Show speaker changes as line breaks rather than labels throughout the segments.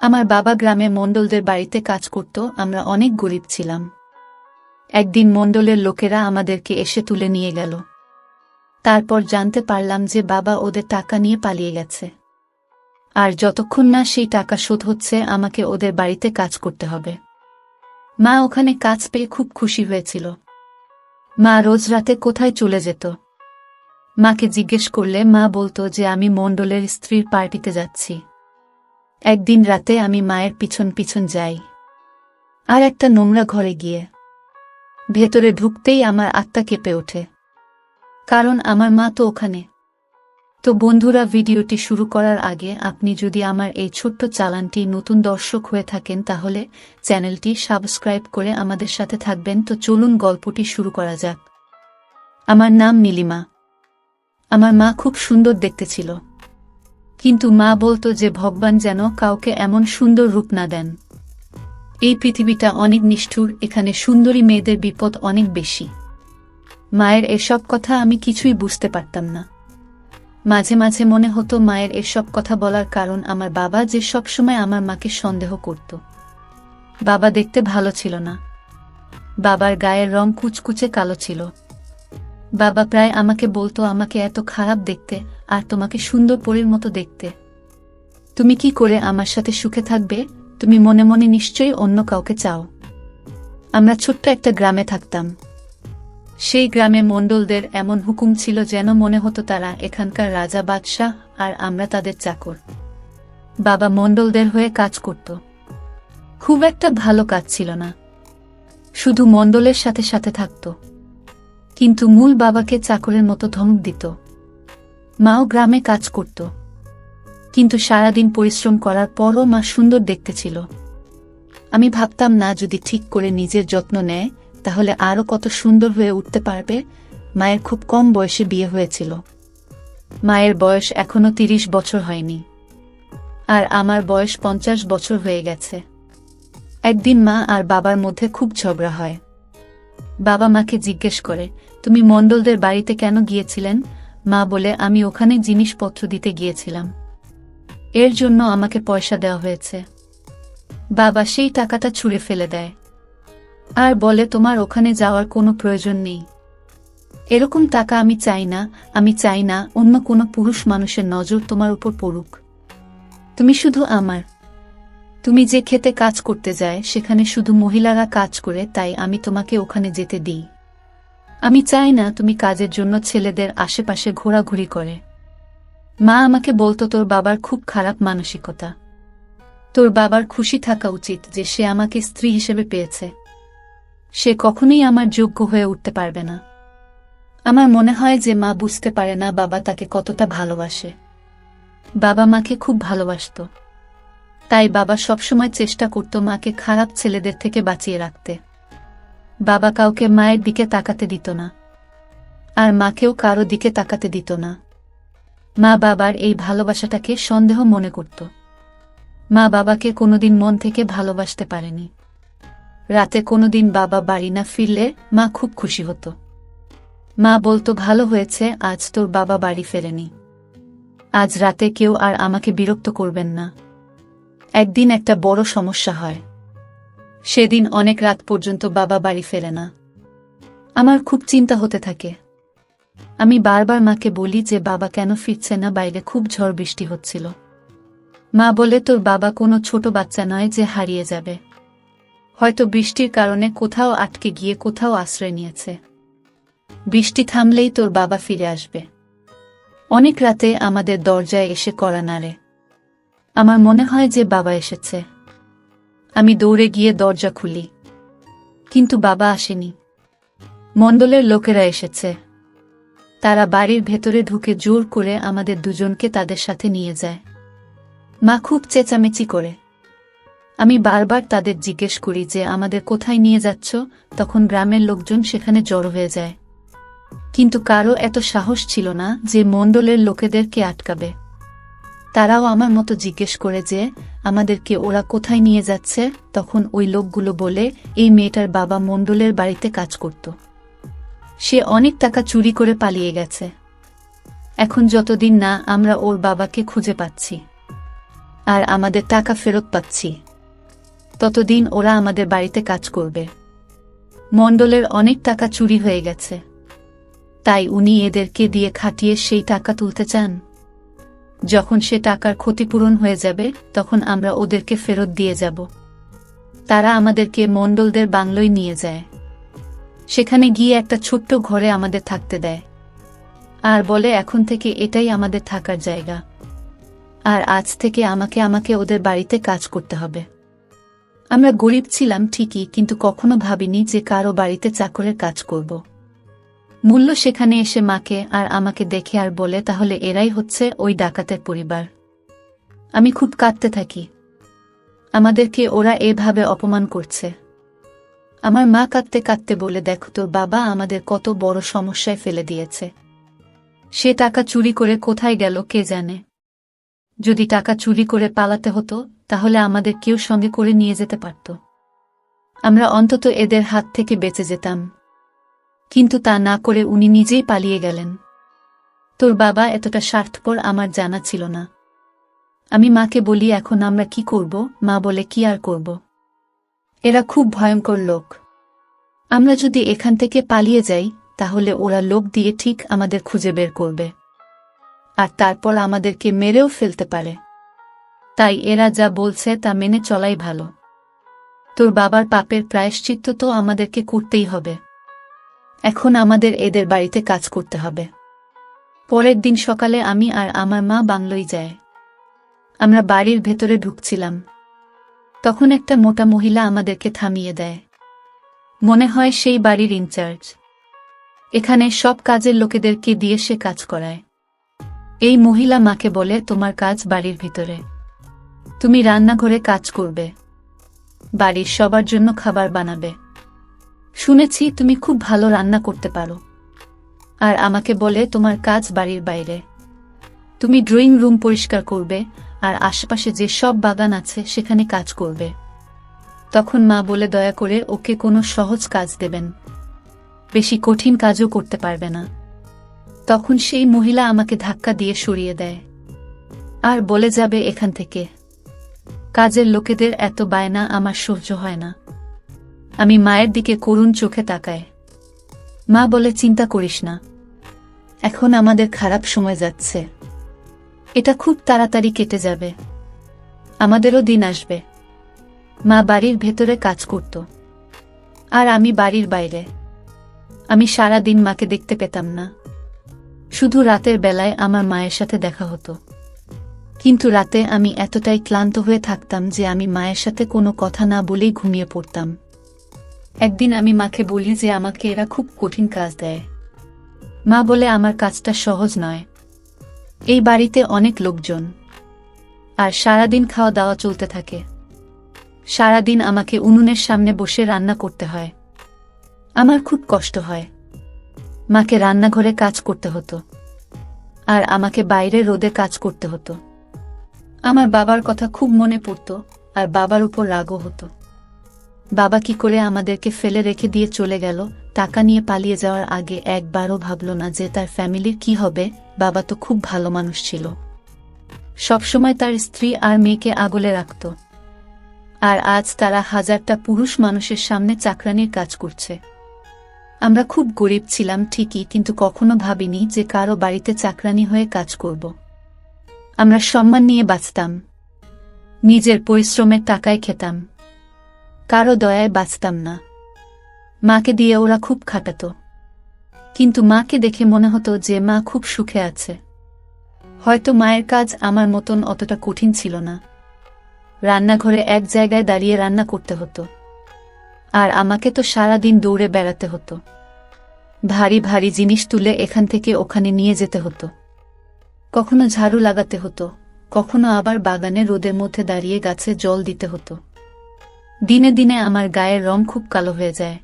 আমার বাবা গ্রামে মণ্ডলদের বাড়িতে কাজ করত। আমরা অনেক গরিব ছিলাম। একদিন মণ্ডলের লোকেরা আমাদেরকে এসে তুলে নিয়ে গেল। তারপর জানতে পারলাম যে বাবা ওদের টাকা নিয়ে পালিয়ে গেছে, আর যতক্ষণ না সেই টাকা শোধ হচ্ছে আমাকে ওদের বাড়িতে কাজ করতে হবে। মা ওখানে কাজ পেয়ে খুব খুশি হয়েছিল। মা রোজ রাতে কোথায় চলে যেত? মাকে জিজ্ঞেস করলে মা বলতো যে আমি মণ্ডলের স্ত্রীর পার্টিতে যাচ্ছি। একদিন রাতে আমি মায়ের পিছন পিছন যাই, আর একটা নোংরা ঘরে গিয়ে ভেতরে ঢুকতেই আমার আত্মা কেঁপে ওঠে, কারণ আমার মা তো ওখানে। তো বন্ধুরা, ভিডিওটি শুরু করার আগে আপনি যদি আমার এই ছোট্ট চ্যানেলটি নতুন দর্শক হয়ে থাকেন তাহলে চ্যানেলটি সাবস্ক্রাইব করে আমাদের সাথে থাকবেন। তো চলুন গল্পটি শুরু করা যাক। আমার নাম নীলিমা। আমার মা খুব সুন্দর দেখতে ছিল, কিন্তু মা বলতো যে ভগবান যেন কাউকে এমন সুন্দর রূপ না দেন। এই পৃথিবীটা অনেক নিষ্ঠুর, এখানে সুন্দরী মেয়েদের বিপদ অনেক বেশি। মায়ের এসব কথা আমি কিছুই বুঝতে পারতাম না। মাঝে মাঝে মনে হতো মায়ের এসব কথা বলার কারণ আমার বাবা, যে সবসময় আমার মাকে সন্দেহ করত। বাবা দেখতে ভালো ছিল না। বাবার গায়ের রং কুচকুচে কালো ছিল। বাবা প্রায় আমাকে বলতো, আমাকে এত খারাপ দেখতে আর তোমাকে সুন্দর পরীর মতো দেখতে। তুমি কি করে আমার সাথে সুখে থাকবে? তুমি মনে মনে নিশ্চয়ই অন্য কাউকে চাও। আমরা ছোট্ট একটা গ্রামে থাকতাম। সেই গ্রামে মণ্ডলদের এমন হুকুম ছিল যেন মনে হতো তারা এখানকার রাজা বাদশাহ আর আমরা তাদের চাকর। বাবা মণ্ডলদের হয়ে কাজ করত। খুব একটা ভালো কাজ ছিল না, শুধু মণ্ডলের সাথে সাথে থাকত, কিন্তু মূল বাবাকে চাকরের মতো ধমক দিত। মাও গ্রামে কাজ করত, কিন্তু সারাদিন পরিশ্রম করার পরও মা সুন্দর দেখতে ছিল। আমি ভাবতাম, না যদি ঠিক করে নিজের যত্ন নেয় তাহলে আরও কত সুন্দর হয়ে উঠতে পারবে। মায়ের খুব কম বয়সে বিয়ে হয়েছিল। মায়ের বয়স এখনো 30 বছর হয়নি, আর আমার বয়স 50 বছর হয়ে গেছে। একদিন মা আর বাবার মধ্যে খুব ঝগড়া হয়। বাবা মাকে জিজ্ঞেস করে, তুমি মণ্ডলদের বাড়িতে কেন গিয়েছিলেন? মা বলে, আমি ওখানে জিনিসপত্র দিতে গিয়েছিলাম, এর জন্য আমাকে পয়সা দেওয়া হয়েছে। বাবা সেই টাকাটা ছুঁড়ে ফেলে দেয় আর বলে, তোমার ওখানে যাওয়ার কোনো প্রয়োজন নেই। এরকম টাকা আমি চাই না। আমি চাই না অন্য কোনো পুরুষ মানুষের নজর তোমার উপর পড়ুক। তুমি শুধু আমার। তুমি যে খেতে কাজ করতে যায় সেখানে শুধু মহিলারা কাজ করে, তাই আমি তোমাকে ওখানে যেতে দিই। আমি চাই না তুমি কাজের জন্য ছেলেদের আশেপাশে ঘোরাঘুরি করে। মা আমাকে বলতো, তোর বাবার খুব খারাপ মানসিকতা। তোর বাবার খুশি থাকা উচিত যে সে আমাকে স্ত্রী হিসেবে পেয়েছে। সে কখনোই আমার যোগ্য হয়ে উঠতে পারবে না। আমার মনে হয় যে মা বুঝতে পারে না বাবা তাকে কতটা ভালোবাসে। বাবা মাকে খুব ভালোবাসত, তাই বাবা সবসময় চেষ্টা করত মাকে খারাপ ছেলেদের থেকে বাঁচিয়ে রাখতে। বাবা কাউকে মায়ের দিকে তাকাতে দিত না, আর মাকেও কারো দিকে তাকাতে দিত না। মা বাবার এই ভালোবাসাটাকে সন্দেহ মনে করত। মা বাবাকে কোনোদিন মন থেকে ভালোবাসতে পারেনি। রাতে কোনোদিন বাবা বাড়ি না ফিরলে মা খুব খুশি হতো। মা বলতো, ভালো হয়েছে আজ তোর বাবা বাড়ি ফেরেনি। আজ রাতে কেউ আর আমাকে বিরক্ত করবেন না। একদিন একটা বড় সমস্যা হয়। সেদিন অনেক রাত পর্যন্ত বাবা বাড়ি ফেরে না। আমার খুব চিন্তা হতে থাকে। আমি বারবার মাকে বলি যে বাবা কেন ফিরছে না, বাইরে খুব ঝড় বৃষ্টি হচ্ছিল। মা বলে, তোর বাবা কোনো ছোট বাচ্চা নয় যে হারিয়ে যাবে। হয়তো বৃষ্টির কারণে কোথাও আটকে গিয়ে কোথাও আশ্রয় নিয়েছে। বৃষ্টি থামলেই তোর বাবা ফিরে আসবে। অনেক রাতে আমাদের দরজায় এসে কড়া নাড়ে। আমার মনে হয় যে বাবা এসেছে। আমি দৌড়ে গিয়ে দরজা খুলি, কিন্তু বাবা আসেনি। মণ্ডলের লোকেরা এসেছে। তারা বাড়ির ভেতরে ঢুকে জোর করে আমাদের দুজনকে তাদের সাথে নিয়ে যায়। মা খুব চেঁচামেচি করে। আমি বারবার তাদের জিজ্ঞেস করি যে আমাদের কোথায় নিয়ে যাচ্ছ, তখন গ্রামের লোকজন সেখানে জড়ো হয়ে যায়। কিন্তু কারো এত সাহস ছিল না যে মণ্ডলের লোকেদেরকে আটকাবে। তারাও আমার মতো জিজ্ঞেস করে যে আমাদেরকে ওরা কোথায় নিয়ে যাচ্ছে। তখন ওই লোকগুলো বলে, এই মেয়েটার বাবা মণ্ডলের বাড়িতে কাজ করত। সে অনেক টাকা চুরি করে পালিয়ে গেছে। এখন যতদিন না আমরা ওর বাবাকে খুঁজে পাচ্ছি, আর আমাদের টাকা ফেরত পাচ্ছি, ততদিন ওরা আমাদের বাড়িতে কাজ করবে। মণ্ডলের অনেক টাকা চুরি হয়ে গেছে, তাই উনি এদেরকে দিয়ে খাটিয়ে সেই টাকা তুলতে চান। যখন সে টাকার ক্ষতিপূরণ হয়ে যাবে তখন আমরা ওদেরকে ফেরত দিয়ে যাব। তারা আমাদেরকে মণ্ডলদের বাংলোয় নিয়ে যায়। সেখানে গিয়ে একটা ছোট্ট ঘরে আমাদের থাকতে দেয়, আর বলে এখন থেকে এটাই আমাদের থাকার জায়গা, আর আজ থেকে আমাকে ওদের বাড়িতে কাজ করতে হবে। আমরা গরিব ছিলাম ঠিকই, কিন্তু কখনো ভাবিনি যে কারো বাড়িতে চাকরের কাজ করব। মূল্য সেখানে এসে মাকে আর আমাকে দেখে আর বলে, তাহলে এরাই হচ্ছে ওই ডাকাতের পরিবার। আমি খুব কাঁদতে থাকি, আমাদেরকে ওরা এভাবে অপমান করছে। আমার মা কাঁদতে কাঁদতে বলে, দেখো তোর বাবা আমাদের কত বড় সমস্যায় ফেলে দিয়েছে। সে টাকা চুরি করে কোথায় গেল কে জানে। যদি টাকা চুরি করে পালাতে হতো তাহলে আমাদের কেউ সঙ্গে করে নিয়ে যেতে পারত, আমরা অন্তত এদের হাত থেকে বেঁচে যেতাম। কিন্তু তা না করে উনি নিজেই পালিয়ে গেলেন। তোর বাবা এতটা স্বার্থপর আমার জানা ছিল না। আমি মাকে বলি, এখন আমরা কি করব? মা বলে, কি আর করব, এরা খুব ভয়ঙ্কর লোক। আমরা যদি এখান থেকে পালিয়ে যাই তাহলে ওরা লোক দিয়ে ঠিক আমাদের খুঁজে বের করবে, আর তারপর আমাদেরকে মেরেও ফেলতে পারে। তাই এরা যা বলছে তা মেনে চলাই ভালো। তোর বাবার পাপের প্রায়শ্চিত্ত তো আমাদেরকে করতেই হবে। এখন আমাদের এদের বাড়িতে কাজ করতে হবে। পরের দিন সকালে আমি আর আমার মা বাংলোয় যায়। আমরা বাড়ির ভেতরে ঢুকছিলাম, তখন একটা মোটা মহিলা আমাদেরকে থামিয়ে দেয়। মনে হয় সেই বাড়ির ইনচার্জ। এখানে সব কাজের লোকেদেরকে দিয়ে সে কাজ করায়। এই মহিলা মাকে বলে, তোমার কাজ বাড়ির ভিতরে, তুমি রান্নাঘরে কাজ করবে, বাড়ির সবার জন্য খাবার বানাবে। শুনেছি তুমি খুব ভালো রান্না করতে পারো। আর আমাকে বলে, তোমার কাজ বাড়ির বাইরে, তুমি ড্রয়িং রুম পরিষ্কার করবে আর আশেপাশে যে সব বাগান আছে সেখানে কাজ করবে। তখন মা বলে, দয়া করে ওকে কোনো সহজ কাজ দেবেন, বেশি কঠিন কাজও করতে পারবে না। তখন সেই মহিলা আমাকে ধাক্কা দিয়ে সরিয়ে দেয় আর বলে, যাবে এখান থেকে। কাজের লোকেদের এত বায়না আমার সহ্য হয় না। আমি মায়ের দিকে করুণ চোখে তাকাই। মা বলে, চিন্তা করিস না, এখন আমাদের খারাপ সময় যাচ্ছে, এটা খুব তাড়াতাড়ি কেটে যাবে, আমাদেরও দিন আসবে। মা বাড়ির ভেতরে কাজ করত আর আমি বাড়ির বাইরে। আমি সারা দিন মাকে দেখতে পেতাম না, শুধু রাতের বেলায় আমার মায়ের সাথে দেখা হতো। কিন্তু রাতে আমি এতটাই ক্লান্ত হয়ে থাকতাম যে আমি মায়ের সাথে কোনো কথা না বলেই ঘুমিয়ে পড়তাম। একদিন আমি মাকে বলি যে আমাকে এরা খুব কঠিন কাজ দেয়। মা বলে, আমার কাজটা সহজ নয়, এই বাড়িতে অনেক লোকজন, আর সারাদিন খাওয়া দাওয়া চলতে থাকে। সারাদিন আমাকে উনুনের সামনে বসে রান্না করতে হয়, আমার খুব কষ্ট হয়। মাকে রান্নাঘরে কাজ করতে হতো আর আমাকে বাইরে রোদে কাজ করতে হতো। আমার বাবার কথা খুব মনে পড়তো আর বাবার উপর রাগও হতো। বাবা কি করে আমাদেরকে ফেলে রেখে দিয়ে চলে গেল, টাকা নিয়ে পালিয়ে যাওয়ার আগে একবারও ভাবল না যে তার ফ্যামিলির কি হবে। বাবা তো খুব ভালো মানুষ ছিল, সবসময় তার স্ত্রী আর মেয়েকে আগলে রাখত। আর আজ তারা হাজারটা পুরুষ মানুষের সামনে চাকরানির কাজ করছে। আমরা খুব গরিব ছিলাম ঠিকই, কিন্তু কখনো ভাবিনি যে কারো বাড়িতে চাকরানি হয়ে কাজ করব। আমরা সম্মান নিয়ে বাঁচতাম, নিজের পরিশ্রমের টাকায় খেতাম, কারো দয়ায় বাঁচতাম না। মাকে দিয়ে ওরা খুব খাটাত, কিন্তু মাকে দেখে মনে হতো যে মা খুব সুখে আছে। হয়তো মায়ের কাজ আমার মতন অতটা কঠিন ছিল না। রান্নাঘরে এক জায়গায় দাঁড়িয়ে রান্না করতে হতো, আর আমাকে তো সারাদিন দৌড়ে বেড়াতে হতো। ভারী ভারী জিনিস তুলে এখান থেকে ওখানে নিয়ে যেতে হতো। কখনো ঝাড়ু লাগাতে হতো, কখনো আবার বাগানে রোদের মধ্যে দাঁড়িয়ে গাছে জল দিতে হতো। দিনে দিনে আমার গায়ের রং খুব কালো হয়ে যায়।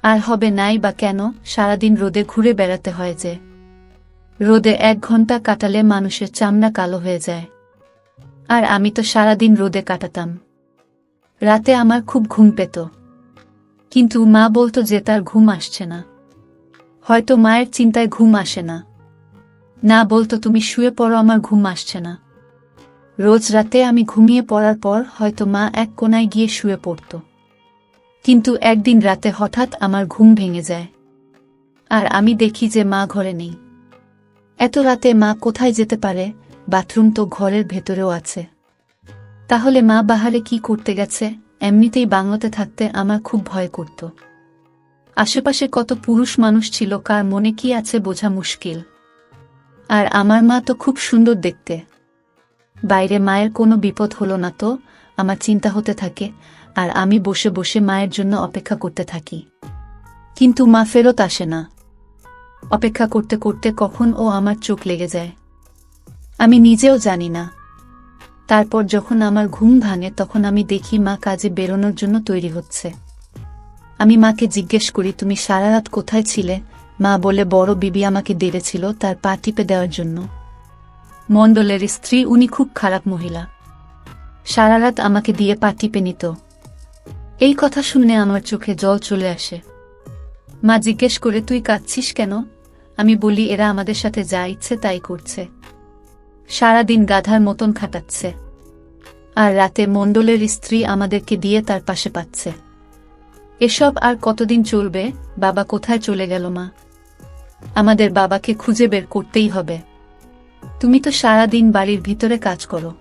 আর হবে নাই বা কেন, সারাদিন রোদে ঘুরে বেড়াতে হয় যে। রোদে 1 ঘন্টা কাটালে মানুষের চামড়া কালো হয়ে যায়, আর আমি তো সারাদিন রোদে কাটাতাম। রাতে আমার খুব ঘুম পেত, কিন্তু মা বলতো যে তার ঘুম আসছে না। হয়তো মায়ের চিন্তায় ঘুম আসে না, না বলতো তুমি শুয়ে পড়ো, আমার ঘুম আসছে না। রোজ রাতে আমি ঘুমিয়ে পড়ার পর হয়তো মা এক কোণায় গিয়ে শুয়ে পড়ত। কিন্তু একদিন রাতে হঠাৎ আমার ঘুম ভেঙে যায়, আর আমি দেখি যে মা ঘরে নেই। এত রাতে মা কোথায় যেতে পারে? বাথরুম তো ঘরের ভেতরেও আছে। তাহলে মা বাহারে কি করতে গেছে? এমনিতেই বাংলোতে থাকতে আমার খুব ভয় করত। আশেপাশে কত পুরুষ মানুষ ছিল, কার মনে কি আছে বোঝা মুশকিল। আর আমার মা তো খুব সুন্দর দেখতে। বাইরে মায়ের কোনো বিপদ হলো না তো আমার চিন্তা হতে থাকে, আর আমি বসে বসে মায়ের জন্য অপেক্ষা করতে থাকি। কিন্তু মা ফেরত আসে না। অপেক্ষা করতে করতে কখন ও আমার চোখ লেগে যায় আমি নিজেও জানি না। তারপর যখন আমার ঘুম ভাঙে তখন আমি দেখি মা কাজে বেরোনোর জন্য তৈরি হচ্ছে। আমি মাকে জিজ্ঞেস করি, তুমি সারা রাত কোথায় ছিলে? মা বলে, বড় বিবি আমাকে ডেকেছিল তার পা টিপে দেওয়ার জন্য। মণ্ডলের স্ত্রী, উনি খুব খারাপ মহিলা, সারা রাত আমাকে দিয়ে পা টিপে নিত। এই কথা শুনে আমার চোখে জল চলে আসে। মা জিজ্ঞেস করে, তুই কাঁদছিস কেন? আমি বলি, এরা আমাদের সাথে যা ইচ্ছে তাই করছে, সারাদিন গাধার মতন খাটাচ্ছে, আর রাতে মণ্ডলের স্ত্রী আমাদেরকে দিয়ে তার পাশে পাচ্ছে। এসব আর কতদিন চলবে? বাবা কোথায় চলে গেল? মা, আমাদের বাবাকে খুঁজে বের করতেই হবে। তুমি তো সারাদিন বাড়ির ভিতরে কাজ করো,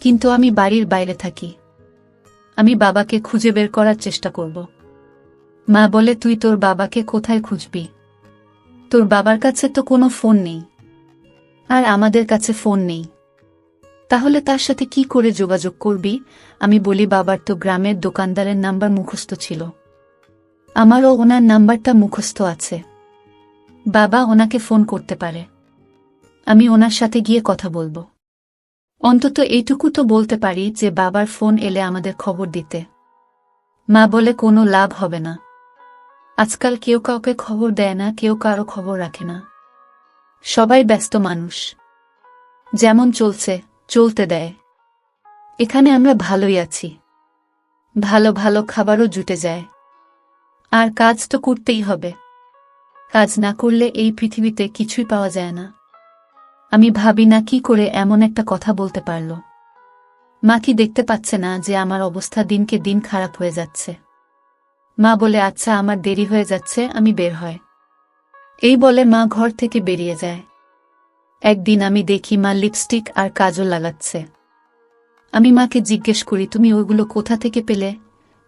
কিন্তু আমি বাড়ির বাইরে থাকি। আমি বাবাকে খুঁজে বের করার চেষ্টা করব। মা বলে, তুই তোর বাবাকে কোথায় খুঁজবি? তোর বাবার কাছে তো কোনো ফোন নেই, আর আমাদের কাছে ফোন নেই। তাহলে তার সাথে কি করে যোগাযোগ করবি? আমি বলি, বাবার তো গ্রামের দোকানদারের নাম্বার মুখস্থ ছিল, আমারও ওনার নাম্বারটা মুখস্থ আছে। বাবা ওনাকে ফোন করতে পারে, আমি ওনার সাথে গিয়ে কথা বলবো। অন্তত এইটুকু তো বলতে পারি যে বাবার ফোন এলে আমাদের খবর দিতে। মা বলে, কোনো লাভ হবে না। আজকাল কেউ কাউকে খবর দেয় না, কেউ কারো খবর রাখে না। সবাই ব্যস্ত মানুষ, যেমন চলছে চলতে দেয়। এখানে আমরা ভালোই আছি, ভালো ভালো খাবারও জুটে যায়, আর কাজ তো করতেই হবে। কাজ না করলে এই পৃথিবীতে কিছুই পাওয়া যায় না। আমি ভাবি না কি করে এমন একটা কথা বলতে পারল। মা কি দেখতে পাচ্ছে না যে আমার অবস্থা দিনকে দিন খারাপ হয়ে যাচ্ছে? মা বলে, আচ্ছা আমার দেরি হয়ে যাচ্ছে, আমি বের হয়। এই বলে মা ঘর থেকে বেরিয়ে যায়। একদিন আমি দেখি মা লিপস্টিক আর কাজল লাগাচ্ছে। আমি মাকে জিজ্ঞেস করি, তুমি ওইগুলো কোথা থেকে পেলে?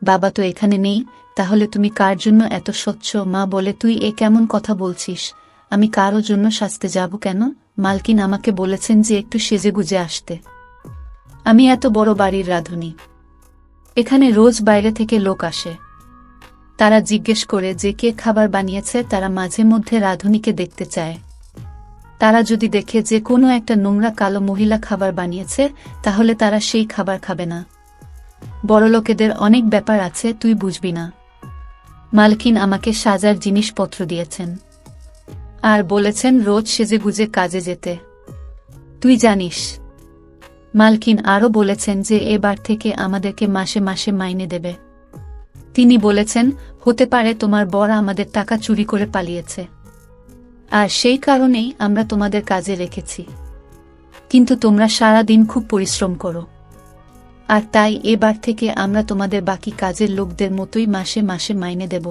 বাবা তো এখানে নেই, তাহলে তুমি কার জন্য এত স্বচ্ছ? মা বলে, তুই এ কেমন কথা বলছিস? আমি কারো জন্য সাজতে যাব কেন? মালকিন আমাকে বলেছেন যে একটু সেজেগুজে আসতে। আমি এত বড় বাড়ির রাঁধুনি, এখানে রোজ বাইরে থেকে লোক আসে। তারা জিজ্ঞেস করে যে কে খাবার বানিয়েছে। তারা মাঝে মধ্যে রাঁধুনিকে দেখতে চায়। তারা যদি দেখে যে কোনো একটা নোংরা কালো মহিলা খাবার বানিয়েছে, তাহলে তারা সেই খাবার খাবে না। বড়লোকেদের অনেক ব্যাপার আছে, তুই বুঝবি না। মালকিন আমাকে সাজার জিনিসপত্র দিয়েছেন, আর বলেছেন রোজ সেজেগুজে কাজে যেতে। তুই জানিস, মালকিন আরও বলেছেন যে এবার থেকে আমাদেরকে মাসে মাসে মাইনে দেবে। তিনি বলেছেন, হতে পারে তোমার বর আমাদের টাকা চুরি করে পালিয়েছে, আর সেই কারণেই আমরা তোমাদের কাজে রেখেছি। কিন্তু তোমরা সারা দিন খুব পরিশ্রম করো, আর তাই এবার থেকে আমরা তোমাদের বাকি কাজের লোকদের মতোই মাসে মাসে মাইনে দেব।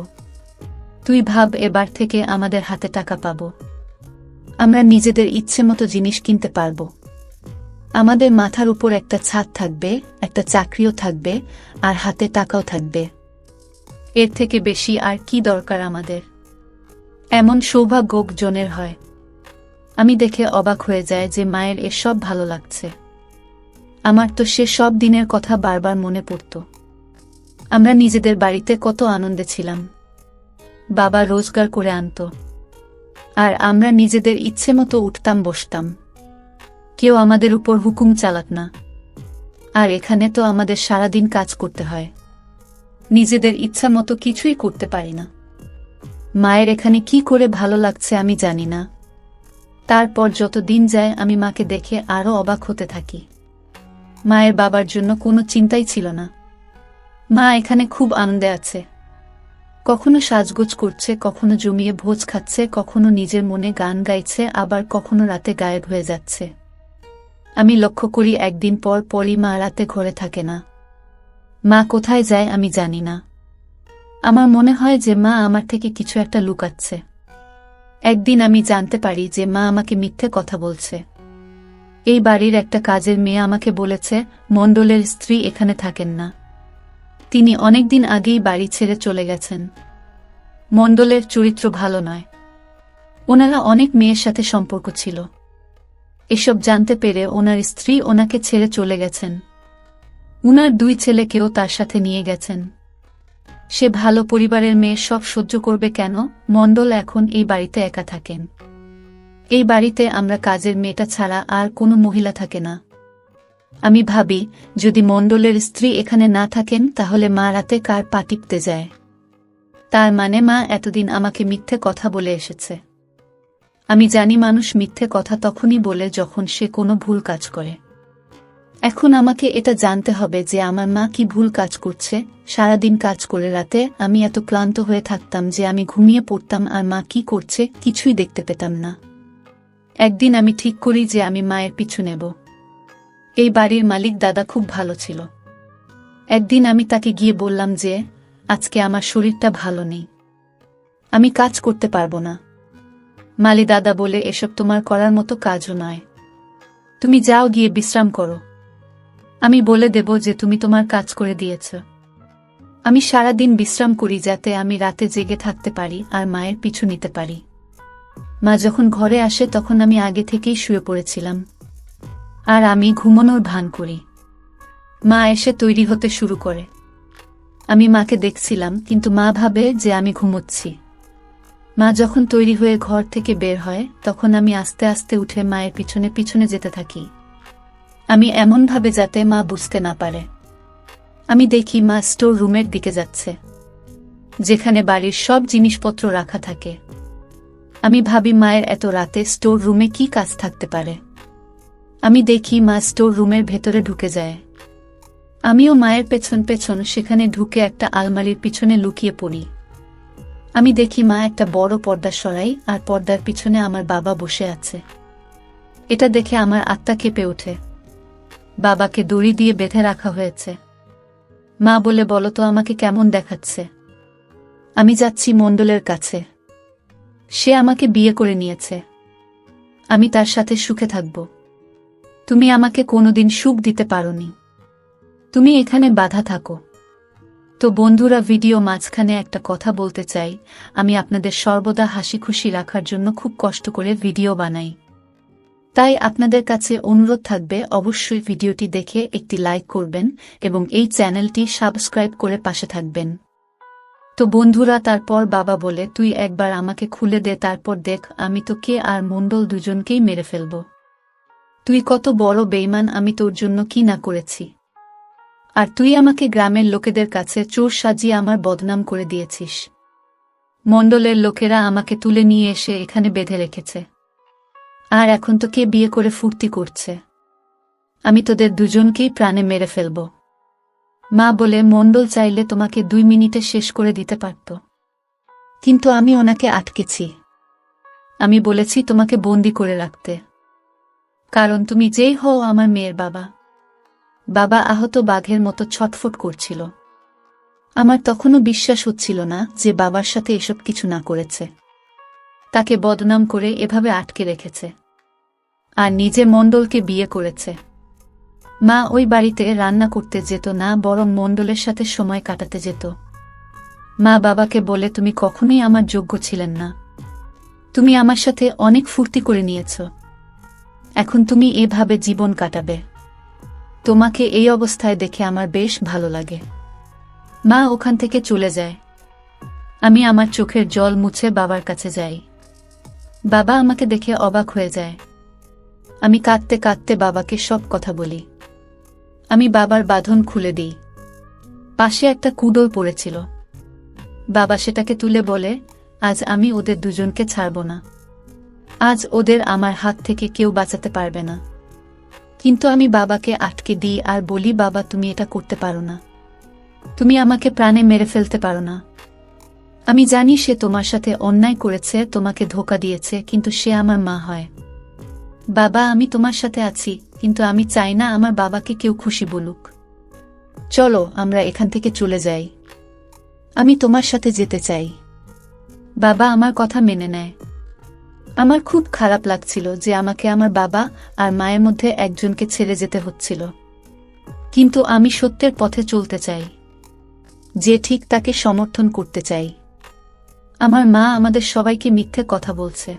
তুই ভাব, এবার থেকে আমাদের হাতে টাকা পাব, আমরা নিজেদের ইচ্ছে মতো জিনিস কিনতে পারব। আমাদের মাথার উপর একটা ছাদ থাকবে, একটা চাকরিও থাকবে, আর হাতে টাকাও থাকবে। এর থেকে বেশি আর কি দরকার আমাদের? এমন সৌভাগ্য জনের হয়। আমি দেখে অবাক হয়ে যায় যে মায়ের এসব ভালো লাগছে। আমার তো সে সব দিনের কথা বারবার মনে পড়ত। আমরা নিজেদের বাড়িতে কত আনন্দে ছিলাম। বাবা রোজগার করে আনত, আর আমরা নিজেদের ইচ্ছে মতো উঠতাম বসতাম। কেউ আমাদের উপর হুকুম চালাত না। আর এখানে তো আমাদের সারাদিন কাজ করতে হয়, নিজেদের ইচ্ছা মতো কিছুই করতে পারি না। মায়ের এখানে কি করে ভালো লাগছে আমি জানি না। তারপর যত দিন যায় আমি মাকে দেখে আরও অবাক হতে থাকি। মায়ের বাবার জন্য কোনো চিন্তাই ছিল না। মা এখানে খুব আনন্দে আছে। কখনো সাজগোজ করছে, কখনো জমিয়ে ভোজ খাচ্ছে, কখনো নিজের মনে গান গাইছে, আবার কখনো রাতে গায়েব হয়ে যাচ্ছে। আমি লক্ষ্য করি একদিন পর পরই মা রাতে ঘরে থাকে না। মা কোথায় যায় আমি জানি না। আমার মনে হয় যে মা আমার থেকে কিছু একটা লুকাচ্ছে। একদিন আমি জানতে পারি যে মা আমাকে মিথ্যে কথা বলছে। এই বাড়ির একটা কাজের মেয়ে আমাকে বলেছে মণ্ডলের স্ত্রী এখানে থাকেন না। তিনি অনেকদিন আগেই বাড়ি ছেড়ে চলে গেছেন। মণ্ডলের চরিত্র ভালো নয়। ওনারা অনেক মেয়ের সাথে সম্পর্ক ছিল। এসব জানতে পেরে ওনার স্ত্রী ওনাকে ছেড়ে চলে গেছেন। উনার 2 ছেলেকেও তার সাথে নিয়ে গেছেন। সে ভালো পরিবারের মেয়ে, সব সহ্য করবে কেন? মণ্ডল এখন এই বাড়িতে একা থাকেন। এই বাড়িতে আমরা কাজের মেয়েটা ছাড়া আর কোনো মহিলা থাকে না। আমি ভাবি যদি মণ্ডলের স্ত্রী এখানে না থাকেন তাহলে মা রাতে কার পা টিপতে যায়। তার মানে মা এতদিন আমাকে মিথ্যে কথা বলে এসেছে। আমি জানি মানুষ মিথ্যে কথা তখনই বলে যখন সে কোনো ভুল কাজ করে। এখন আমাকে এটা জানতে হবে যে আমার মা কি ভুল কাজ করছে। সারাদিন কাজ করে রাতে আমি এত ক্লান্ত হয়ে থাকতাম যে আমি ঘুমিয়ে পড়তাম, আর মা কি করছে কিছুই দেখতে পেতাম না। একদিন আমি ঠিক করি যে আমি মায়ের পিছু নেব। এই বাড়ির মালিক দাদা খুব ভালো ছিল। একদিন আমি তাকে গিয়ে বললাম যে আজকে আমার শরীরটা ভালো নেই, আমি কাজ করতে পারবো না। মালি দাদা বলে এসব তোমার করার মতো কাজও নয়, তুমি যাও গিয়ে বিশ্রাম করো। আমি বলে দেব যে তুমি তোমার কাজ করে দিয়েছ। আমি সারাদিন বিশ্রাম করি যাতে আমি রাতে জেগে থাকতে পারি আর মায়ের পিছু নিতে পারি। মা যখন ঘরে আসে তখন আমি আগে থেকেই শুয়ে পড়েছিলাম, আর আমি ঘুমানোর ভান করি। মা এসে তৈরি হতে শুরু করে। আমি মাকে দেখছিলাম, কিন্তু মা ভাবে যে আমি ঘুমোচ্ছি। মা যখন তৈরি হয়ে ঘর থেকে বের হয় তখন আমি আস্তে আস্তে উঠে মায়ের পিছনে পিছনে যেতে থাকি। আমি এমনভাবে যাতে মা বুঝতে না পারে। আমি দেখি মা স্টোর রুমের দিকে যাচ্ছে, যেখানে বাড়ির সব জিনিসপত্র রাখা থাকে। আমি ভাবি মায়ের এত রাতে স্টোর রুমে কি কাজ থাকতে পারে। আমি দেখি মা স্টোর রুমের ভেতরে ঢুকে যায়। আমিও মায়ের পেছন পেছন সেখানে ঢুকে একটা আলমারির পিছনে লুকিয়ে পড়ি। আমি দেখি মা একটা বড় পর্দা সরাই, আর পর্দার পিছনে আমার বাবা বসে আছে। এটা দেখে আমার আত্মা কেঁপে ওঠে। বাবাকে দড়ি দিয়ে বেঁধে রাখা হয়েছে। মা বলে, বলো তো আমাকে কেমন দেখাচ্ছে? আমি যাচ্ছি মণ্ডলের কাছে। সে আমাকে বিয়ে করে নিয়েছে, আমি তার সাথে সুখে থাকব। তুমি আমাকে কোনোদিন সুখ দিতে পারোনি, তুমি এখানে বাধা থাকো। তো বন্ধুরা, ভিডিও মাঝখানে একটা কথা বলতে চাই। আমি আপনাদের সর্বদা হাসি খুশি রাখার জন্য খুব কষ্ট করে ভিডিও বানাই। তাই আপনাদের কাছে অনুরোধ থাকবে অবশ্যই ভিডিওটি দেখে একটি লাইক করবেন এবং এই চ্যানেলটি সাবস্ক্রাইব করে পাশে থাকবেন। তো বন্ধুরা, তারপর বাবা বলে, তুই একবার আমাকে খুলে দে, তারপর দেখ আমি তোকে আর মণ্ডল দুজনকেই মেরে ফেলব। তুই কত বড় বেঈমান, আমি তোর জন্য কি না করেছি। আর তুই আমাকে গ্রামের লোকেদের কাছে চোর সাজিয়ে আমার বদনাম করে দিয়েছিস। মণ্ডলের লোকেরা আমাকে তুলে নিয়ে এসে এখানে বেঁধে রেখেছে, আর এখন তো কে বিয়ে করে ফুর্তি করছে। আমি তোদের দুজনকেই প্রাণে মেরে ফেলব। মা বলে, মণ্ডল চাইলে তোমাকে 2 মিনিটে শেষ করে দিতে পারত, কিন্তু আমি ওনাকে আটকেছি। আমি বলেছি তোমাকে বন্দি করে রাখতে, কারণ তুমি যেই হও আমার মেয়ের বাবা। বাবা আহত বাঘের মতো ছটফট করছিল। আমার তখনও বিশ্বাস হচ্ছিল না যে বাবার সাথে এসব কিছু না করেছে, তাকে বদনাম করে এভাবে আটকে রেখেছে, আর নিজে মণ্ডলকে বিয়ে করেছে। মা ওই বাড়িতে রান্না করতে যেত না, বরং মণ্ডলের সাথে সময় কাটাতে যেত। মা বাবাকে বলে, তুমি কখনোই আমার যোগ্য ছিলেন না, তুমি আমার সাথে অনেক ফুর্তি করে নিয়েছ, এখন তুমি এভাবে জীবন কাটাবে। তোমাকে এই অবস্থায় দেখে আমার বেশ ভালো লাগে। মা ওখান থেকে চলে যায়। আমি আমার চোখের জল মুছে বাবার কাছে যাই। বাবা আমাকে দেখে অবাক হয়ে যায়। আমি কাঁদতে কাঁদতে বাবাকে সব কথা বলি। আমি বাবার বাঁধন খুলে দিই। পাশে একটা কুডোল পড়েছিল। বাবা সেটাকে তুলে বলে, আজ আমি ওদের দুজনকে ছাড়ব না। আজ ওদের আমার হাত থেকে কেউ বাঁচাতে পারবে না। কিন্তু আমি বাবাকে আটকে দিই আর বলি, বাবা তুমি এটা করতে পারো না, তুমি আমাকে প্রাণে মেরে ফেলতে পারো না। আমি জানি সে তোমার সাথে অন্যায় করেছে, তোমাকে ধোঁকা দিয়েছে, কিন্তু সে আমার মা হয়। বাবা আমি তোমার সাথে আছি, কিন্তু আমি চাই না আমার বাবাকে কেউ খুশি বলুক। চলো আমরা এখান থেকে চলে যাই। আমি তোমার সাথে যেতে চাই। বাবা আমার কথা মেনে নেয়। আমার খুব খারাপ লাগছিল যে আমাকে আমার বাবা আর মায়ের মধ্যে একজনকে ছেড়ে যেতে হচ্ছিল, কিন্তু আমি সত্যের পথে চলতে চাই। যে ঠিক তাকে সমর্থন করতে চাই। আমার মা আমাদের সবাইকে মিথ্যে কথা বলছে।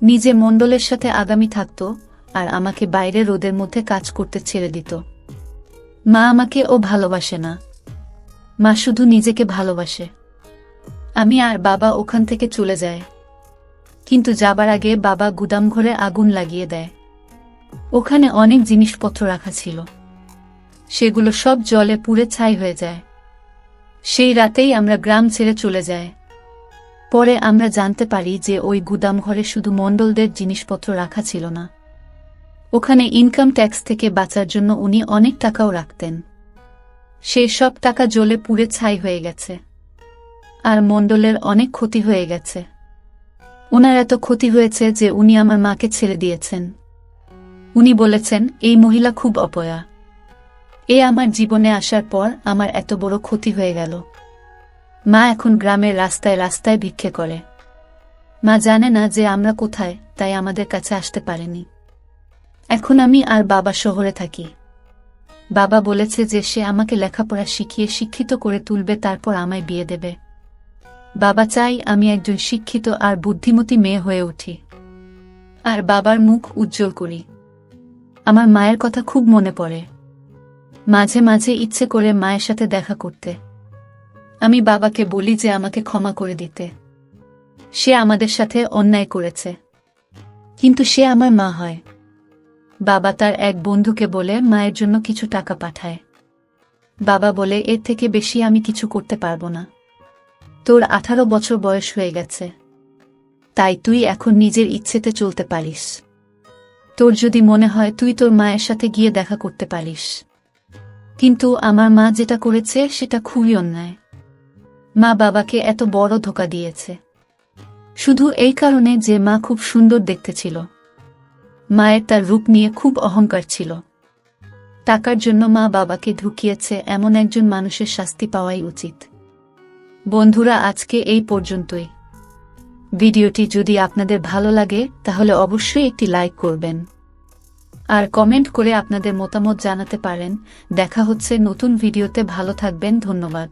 নিজে মণ্ডলের সাথে আগামী থাকত আর আমাকে বাইরে রোদের মধ্যে কাজ করতে ছেড়ে দিত। মা আমাকে ও ভালোবাসে না। মা শুধু নিজেকে ভালোবাসে। আমি আর বাবা ওখান থেকে চলে যায়, কিন্তু যাবার আগে বাবা গুদামঘরে আগুন লাগিয়ে দেয়। ওখানে অনেক জিনিসপত্র রাখা ছিল, সেগুলো সব জলে পুড়ে ছাই হয়ে যায়। সেই রাতেই আমরা গ্রাম ছেড়ে চলে যাই। পরে আমরা জানতে পারি যে ওই গুদামঘরে শুধু মণ্ডলদের জিনিসপত্র রাখা ছিল না, ওখানে ইনকাম ট্যাক্স থেকে বাঁচার জন্য উনি অনেক টাকাও রাখতেন। সেই সব টাকা জ্বলে পুড়ে ছাই হয়ে গেছে, আর মণ্ডলের অনেক ক্ষতি হয়ে গেছে। ওনার এত ক্ষতি হয়েছে যে উনি আমার মাকে ছেড়ে দিয়েছেন। উনি বলেছেন এই মহিলা খুব অপয়া। এ আমার জীবনে আসার পর আমার এত বড় ক্ষতি হয়ে গেল। মা এখন গ্রামের রাস্তায় রাস্তায় ভিক্ষে করে। মা জানে না যে আমরা কোথায়, তাই আমাদের কাছে আসতে পারেনি। এখন আমি আর বাবা শহরে থাকি। বাবা বলেছে যে সে আমাকে লেখাপড়া শিখিয়ে শিক্ষিত করে তুলবে, তারপর আমায় বিয়ে দেবে। বাবা চাই আমি একজন শিক্ষিত আর বুদ্ধিমতী মেয়ে হয়ে উঠি, আর বাবার মুখ উজ্জ্বল করি। আমার মায়ের কথা খুব মনে পড়ে। মাঝে মাঝে ইচ্ছে করে মায়ের সাথে দেখা করতে। আমি বাবাকে বলি যে আমাকে ক্ষমা করে দিতে। সে আমাদের সাথে অন্যায় করেছে, কিন্তু সে আমার মা হয়। বাবা তার এক বন্ধুকে বলে মায়ের জন্য কিছু টাকা পাঠায়। বাবা বলে এর থেকে বেশি আমি কিছু করতে পারবো না। তোর 18 বছর বয়স হয়ে গেছে, তাই তুই এখন নিজের ইচ্ছেতে চলতে পারিস। তোর যদি মনে হয় তুই তোর মায়ের সাথে গিয়ে দেখা করতে পারিস। কিন্তু আমার মা যেটা করেছে সেটা খুবই অন্যায়। মা বাবাকে এত বড় ধোঁকা দিয়েছে, শুধু এই কারণে যে মা খুব সুন্দর দেখতে ছিল। মায়ের তার রূপ নিয়ে খুব অহংকার ছিল। টাকার জন্য মা বাবাকে ঢুকিয়েছে, এমন একজন মানুষের শাস্তি পাওয়াই উচিত। বন্ধুরা, আজকে এই পর্যন্তই। ভিডিওটি যদি আপনাদের ভালো লাগে তাহলে অবশ্যই একটি লাইক করবেন, আর কমেন্ট করে আপনাদের মতামত জানাতে পারেন। দেখা হচ্ছে নতুন ভিডিওতে। ভালো থাকবেন। ধন্যবাদ।